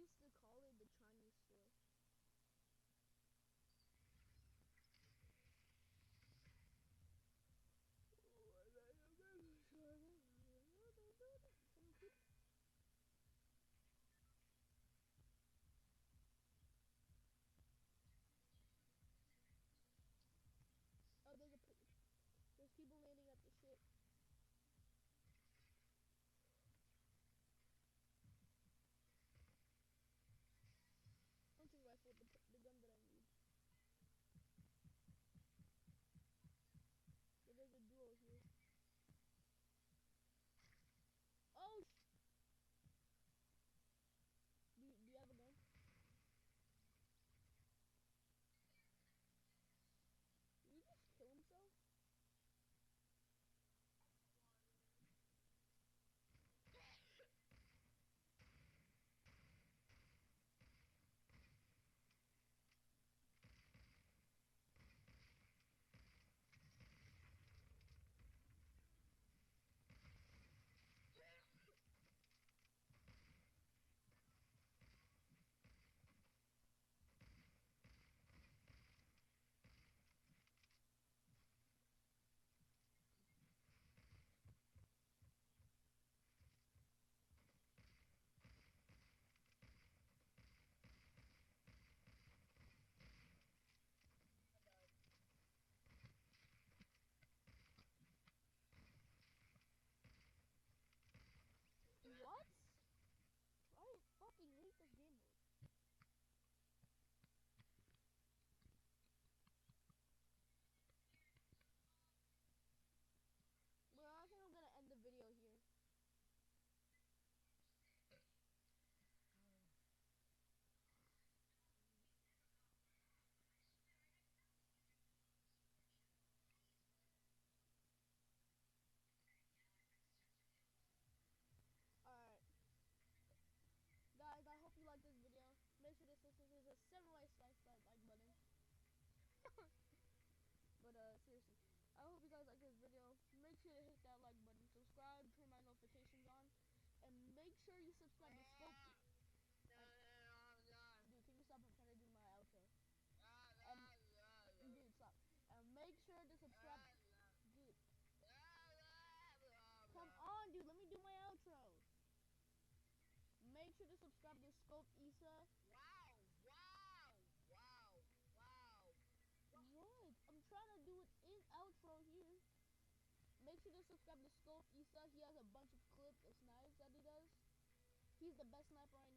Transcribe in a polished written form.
used to call it the Chinese store. Oh, there's people landing at the ship. Hunting rifle, the gun that I need. Yeah, there's a duo here. Oh, do you have a gun? Did he just kill himself? What? I fucking hate this game mode. Well, I think I'm gonna end the video here. Alright. Guys, I hope you liked this video. Make sure to subscribe to the samurai slice that like button. But seriously, I hope you guys like this video. Make sure to hit that like button, subscribe, turn my notifications on, and make sure you subscribe to Scope. Dude, can you stop? I'm trying to do my outro. Dude, stop. And make sure to subscribe. Dude, come on, dude. Let me do my outro. Make sure to subscribe to Scope Issa. What? I'm trying to do it in outro here. Make sure to subscribe to Scope Issa. He has a bunch of clips of snipes that he does. He's the best sniper I know.